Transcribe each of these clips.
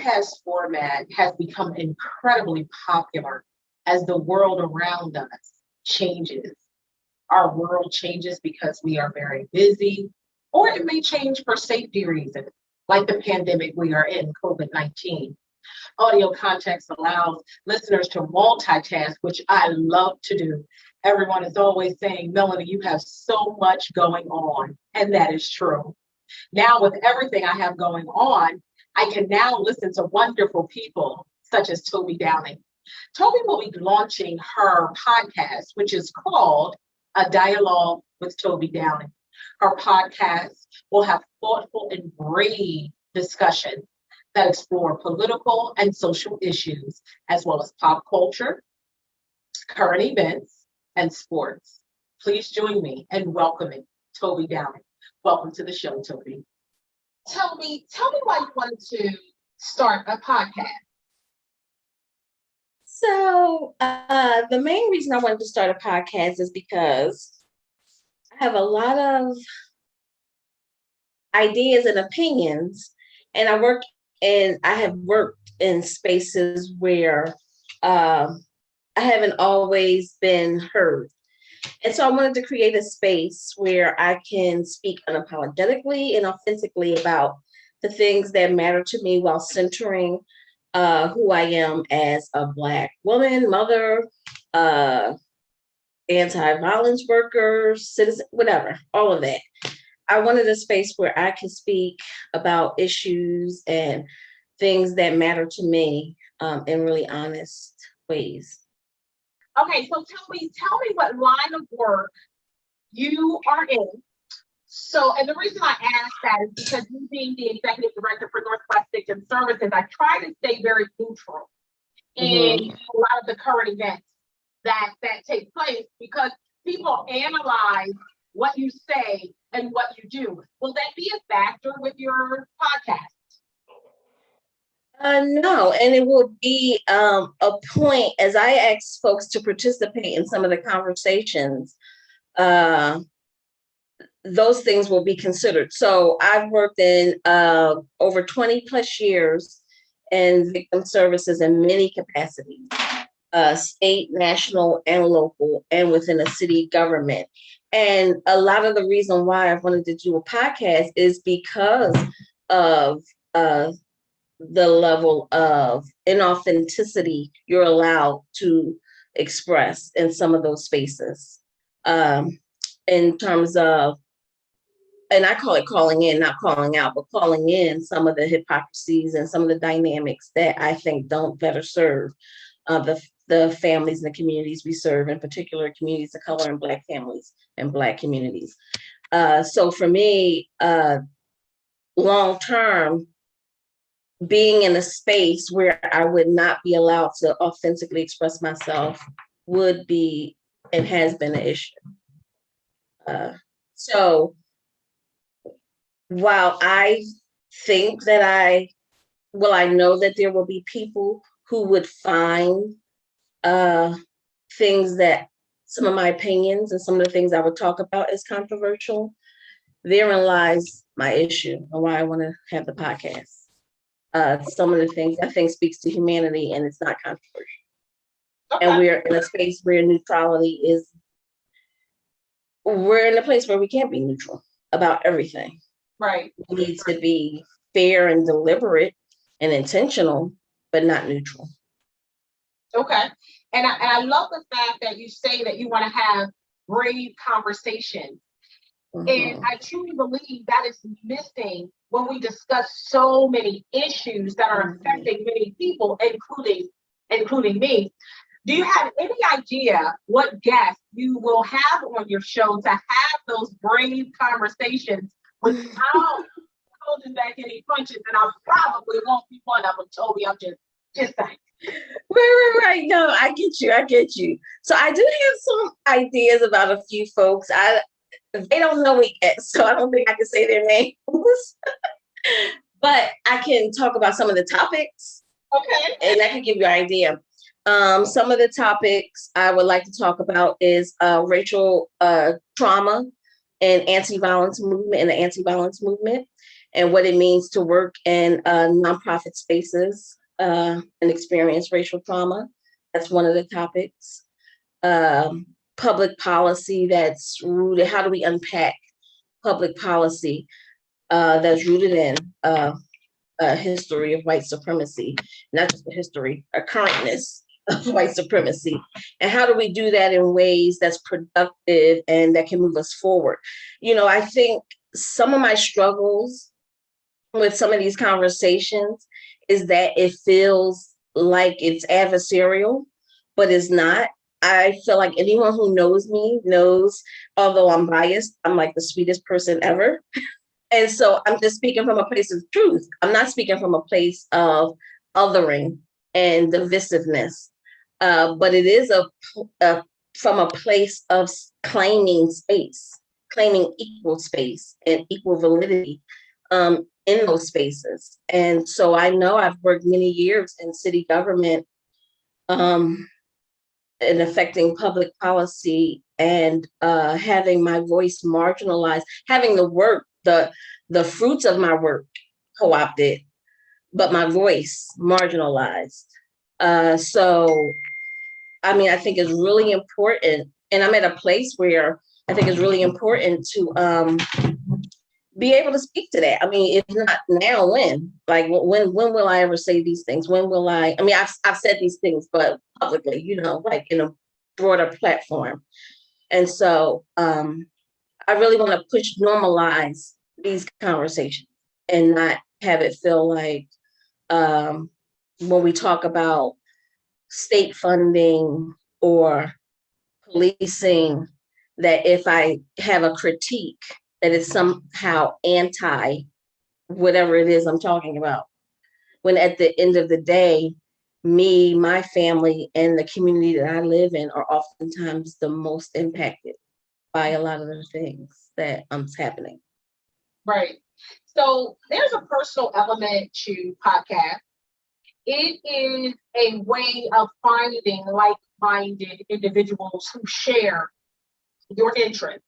podcast format has become incredibly popular as the world around us changes. Our world changes because we are very busy, or it may change for safety reasons, like the pandemic we are in, COVID-19. Audio context allows listeners to multitask, which I love to do. Everyone is always saying, Melanie, you have so much going on. And that is true. Now, with everything I have going on, I can now listen to wonderful people such as Tobi Downing. Tobi will be launching her podcast, which is called A Dialogue with Tobi Downing. Her podcast will have thoughtful and brave discussions that explore political and social issues, as well as pop culture, current events, and sports. Please join me in welcoming Tobi Downing. Welcome to the show, Tobi. Tell me why you wanted to start a podcast. So the main reason I wanted to start a podcast is because I have a lot of ideas and opinions, and I have worked in spaces where I haven't always been heard. And so I wanted to create a space where I can speak unapologetically and authentically about the things that matter to me while centering who I am as a Black woman, mother, anti-violence worker, citizen, whatever, all of that. I wanted a space where I can speak about issues and things that matter to me in really honest ways. Okay, so tell me what line of work you are in. So, and the reason I ask that is because you being the executive director for Northwest Victim Services, I try to stay very neutral in a lot of the current events that take place, because people analyze what you say and what you do. Will that be a factor with your podcast? No, and it will be a point as I ask folks to participate in some of the conversations. Those things will be considered. So I've worked in over 20 plus years in victim services in many capacities, state, national, and local, and within a city government. And a lot of the reason why I wanted to do a podcast is because of the level of inauthenticity you're allowed to express in some of those spaces. In terms of, and I call it calling in, not calling out, but calling in some of the hypocrisies and some of the dynamics that I think don't better serve the families and the communities we serve, in particular communities of color and Black families and Black communities. So for me, long term, being in a space where I would not be allowed to authentically express myself would be and has been an issue. So while I think that I know that there will be people who would find things that some of my opinions and some of the things I would talk about as controversial, therein lies my issue and why I want to have the podcast. Some of the things I think speaks to humanity and it's not controversial. Okay. And we're in a space where neutrality is, we're in a place where we can't be neutral about everything. Right. We need to be fair and deliberate and intentional, but not neutral. Okay. And I love the fact that you say that you want to have brave conversations. And I truly believe that is missing when we discuss so many issues that are affecting many people, including me. Do you have any idea what guests you will have on your show to have those brave conversations without holding back any punches? And I probably won't be one of them, Tobi. I'm just saying. Right. No, I get you. So I do have some ideas about a few folks. They don't know me yet, so I don't think I can say their names. But I can talk about some of the topics. Okay. And I can give you an idea. Some of the topics I would like to talk about is racial trauma and anti-violence movement and the anti-violence movement. and what it means to work in nonprofit spaces and experience racial trauma. That's one of the topics. Public policy that's rooted, how do we unpack public policy that's rooted in a history of white supremacy, not just a history, a currentness of white supremacy. And how do we do that in ways that's productive and that can move us forward? I think some of my struggles with some of these conversations is that it feels like it's adversarial, but it's not. I feel like anyone who knows me knows, although I'm biased, I'm like the sweetest person ever. And so I'm just speaking from a place of truth. I'm not speaking from a place of othering and divisiveness, but it is from a place of claiming space, claiming equal space and equal validity in those spaces. And so I know I've worked many years in city government in affecting public policy and having my voice marginalized, having the work, the fruits of my work co-opted, but my voice marginalized. So, I mean, I think it's really important, and I'm at a place where I think it's really important to be able to speak to that. I mean, if not now, when? Like, when will I ever say these things? When will I mean, I've said these things, but publicly, like in a broader platform. And so I really want to normalize these conversations and not have it feel like when we talk about state funding or policing, that if I have a critique, that it's somehow anti whatever it is I'm talking about. When at the end of the day, me, my family, and the community that I live in are oftentimes the most impacted by a lot of the things that happening. Right. So there's a personal element to podcast. It is a way of finding like-minded individuals who share your interests.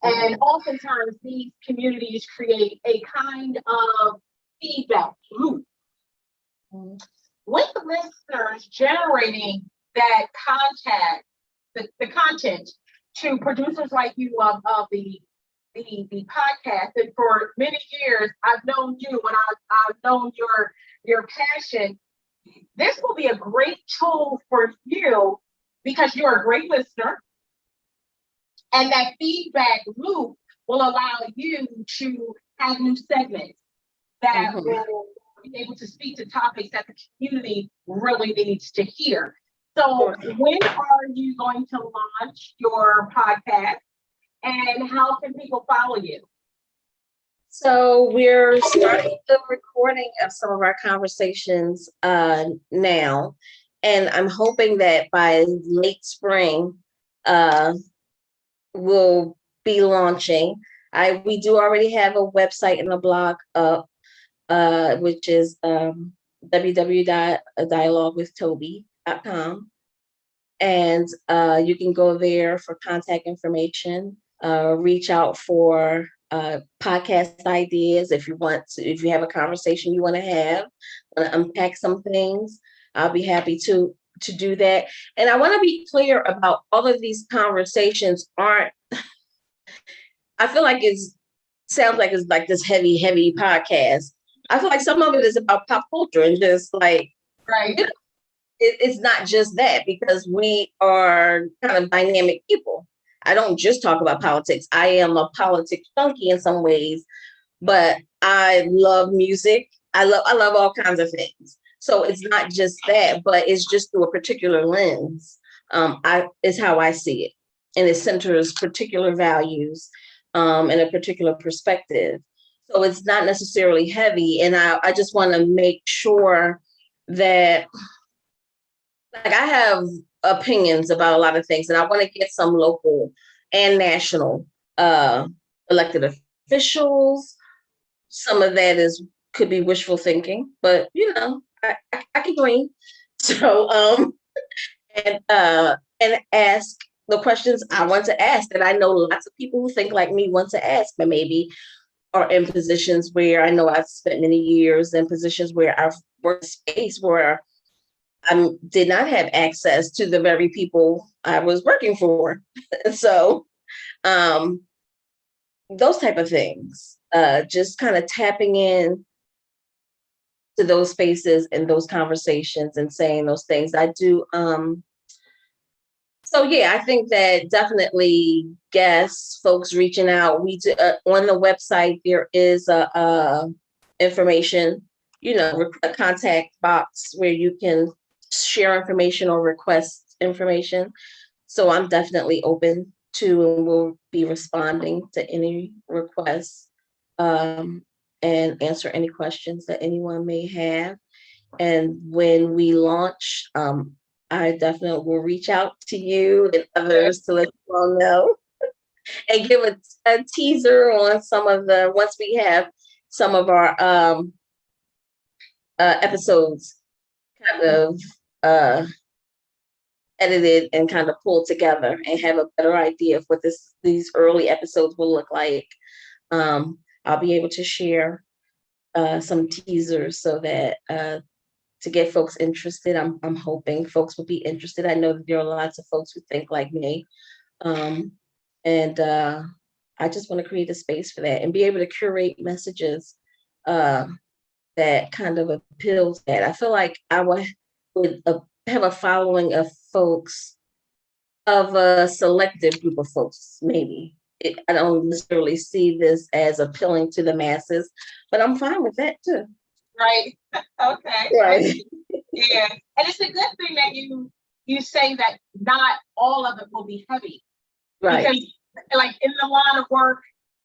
And oftentimes these communities create a kind of feedback loop with the listeners generating that the content to producers like you of the podcast. And for many years, I've known you and I've known your passion. This will be a great tool for you because you're a great listener. And that feedback loop will allow you to have new segments that will be able to speak to topics that the community really needs to hear. So when are you going to launch your podcast and how can people follow you? So we're starting the recording of some of our conversations now. And I'm hoping that by late spring, we'll be launching. We do already have a website and a blog up, which is www.dialoguewithtobi.com. And you can go there for contact information, reach out for podcast ideas if you have a conversation you want to have, want to unpack some things. I'll be happy to do that. And I want to be clear about all of these conversations aren't, I feel like sounds like it's like this heavy podcast. I feel like some of it is about pop culture and just like, right. It's not just that, because we are kind of dynamic people. I don't just talk about politics. I am a politics junkie in some ways, but I love music. I love all kinds of things. So it's not just that, but it's just through a particular lens. Is how I see it. And it centers particular values and a particular perspective. So it's not necessarily heavy. And I just want to make sure that, like, I have opinions about a lot of things, and I want to get some local and national elected officials. Some of that could be wishful thinking, but I can dream. So and ask the questions I want to ask that I know lots of people who think like me want to ask, but maybe are in positions where I know I've spent many years in positions where I've worked space where I did not have access to the very people I was working for. So those type of things, just kind of tapping in to those spaces and those conversations and saying those things. I do. So yeah, I think that definitely guests, folks reaching out. We do, on the website there is a information, a contact box where you can share information or request information. So I'm definitely open to and will be responding to any requests, and answer any questions that anyone may have. And when we launch, I definitely will reach out to you and others to let you all know and give a teaser on once we have some of our episodes kind of edited and kind of pulled together and have a better idea of what these early episodes will look like. I'll be able to share some teasers so that to get folks interested. I'm hoping folks will be interested. I know that there are lots of folks who think like me. And I just want to create a space for that and be able to curate messages that kind of appeal to that. I feel like I would have a following of folks, of a selective group of folks, maybe. I don't necessarily see this as appealing to the masses, but I'm fine with that too. Right. Okay. Right. Yeah. And it's a good thing that you say that not all of it will be heavy. Right. Because like in the line of work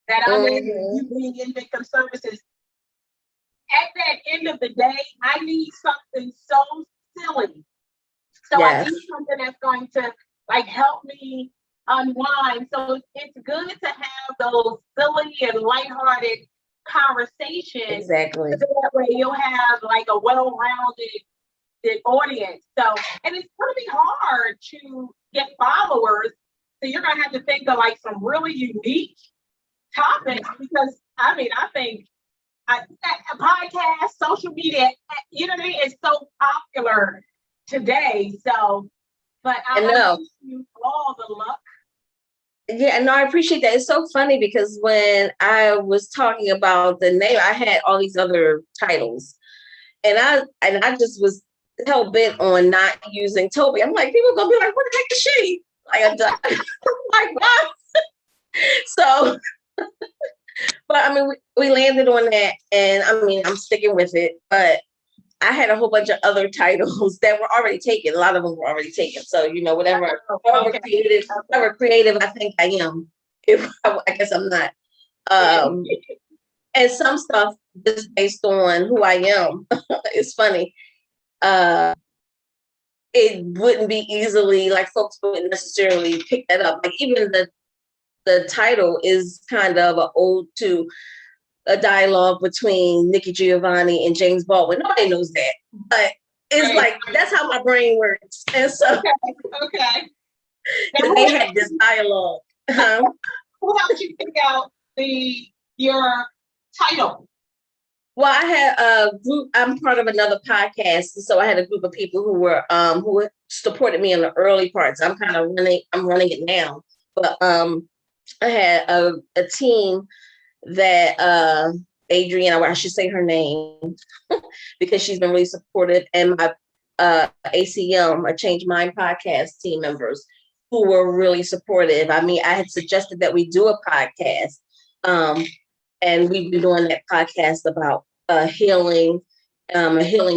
that I'm in, you being in victim services, at that end of the day, I need something so silly. So Yes. I need something that's going to like help me unwind. So it's good to have those silly and lighthearted conversations. Exactly. So that way you'll have like a well-rounded audience. So, and it's going to be hard to get followers. So you're going to have to think of like some really unique topics because I think a podcast, social media, you know what I mean? It's so popular today. So, but I wish you all the luck. Yeah, no, I appreciate that. It's so funny because when I was talking about the name, I had all these other titles, and I just was hell bent on not using Tobi. I'm like, people are gonna be like, "What the heck is she?" Like, like what? So, but I mean, we landed on that, and I mean, I'm sticking with it. But I had a whole bunch of other titles that were already taken. A lot of them were already taken. So, whatever creative I think I am, I guess I'm not. And some stuff just based on who I am. It's funny. It wouldn't be easily, like folks wouldn't necessarily pick that up. Like even the title is kind of an ode to a dialogue between Nikki Giovanni and James Baldwin. Nobody knows that, but it's like that's how my brain works. And so, okay. They had this dialogue. Who helped you pick out your title? Well, I had a group. I'm part of another podcast, so I had a group of people who supported me in the early parts. I'm running it now, but I had a team that Adrienne, I should say her name because she's been really supportive, and my ACM, a Change Mind podcast team members who were really supportive. I mean, I had suggested that we do a podcast, and we've been doing that podcast about a healing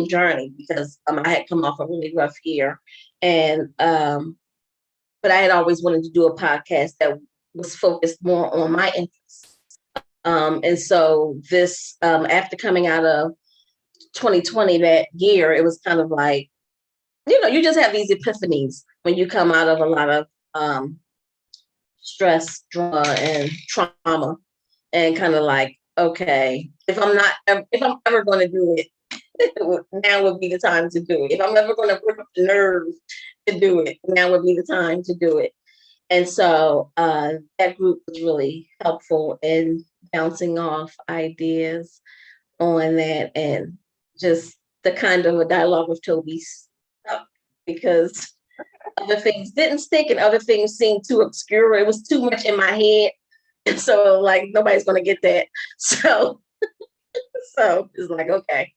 journey because I had come off a really rough year, and but I had always wanted to do a podcast that was focused more on my interests. And so this, after coming out of 2020, that year, it was kind of like, you just have these epiphanies when you come out of a lot of stress, drama, and trauma, and kind of like, okay, if I'm ever going to do it, now would be the time to do it. If I'm ever going to work up the nerve to do it, now would be the time to do it. And so that group was really helpful in bouncing off ideas on that, and just the kind of a dialogue with Toby's because other things didn't stick and other things seemed too obscure. It was too much in my head. And so like nobody's gonna get that. So it's like, okay.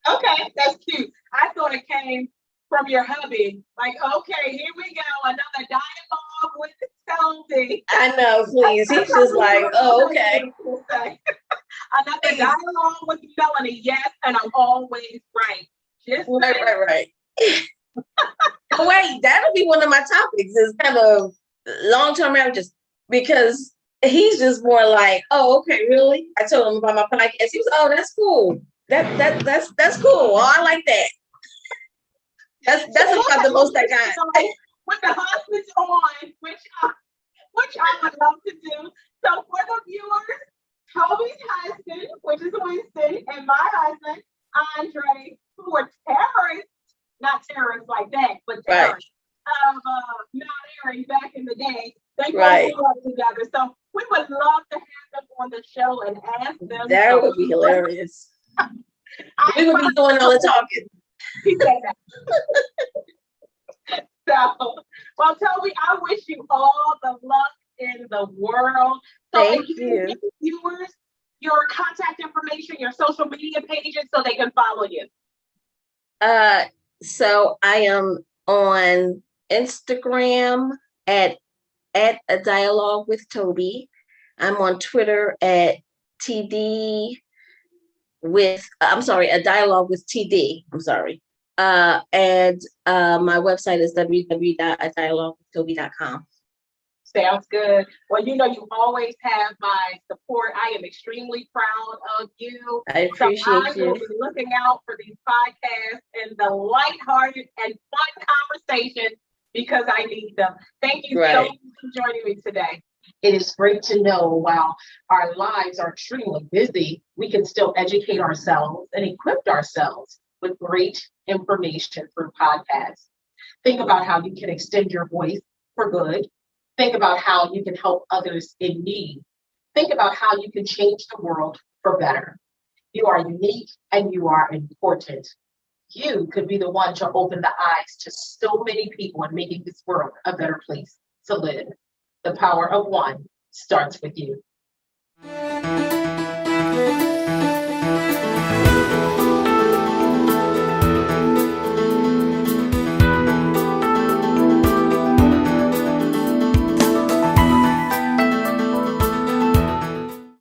Okay, that's cute. I thought it came from your hubby. Like, okay, here we go, another dialogue with Toby. I know, please. He's just like, oh, okay. Another dialogue with Melany. Yes, and I'm always right. Just right. Wait, that'll be one of my topics is kind of long-term marriages, because he's just more like, oh, okay, really? I told him about my podcast. He was, oh, that's cool. That's cool. Oh, I like that. That's about the most I got. With the husbands on, which I would love to do. So for the viewers, Toby's husband, which is Winston, and my husband, Andre, who were terrorists, not terrorists like that, but terrorists of Mount Airy back in the day. They both grew up together. So we would love to have them on the show and ask them. That would be hilarious. We would be doing all the talking. He said that. So, well, Toby, I wish you all the luck in the world. So Thank you. Give viewers your contact information, your social media pages, so they can follow you. So I am on Instagram at A Dialogue with Toby. I'm on Twitter at A Dialogue with TD. I'm sorry. And my website is www.adialoguewithtoby.com. Sounds good. Well, you know, you always have my support. I am extremely proud of you. I appreciate you. I will be looking out for these podcasts and the lighthearted and fun conversations because I need them. Thank you so much for joining me today. It is great to know while our lives are extremely busy, we can still educate ourselves and equip ourselves with great information through podcasts. Think about how you can extend your voice for good. Think about how you can help others in need. Think about how you can change the world for better. You are unique and you are important. You could be the one to open the eyes to so many people and making this world a better place to live. The power of one starts with you.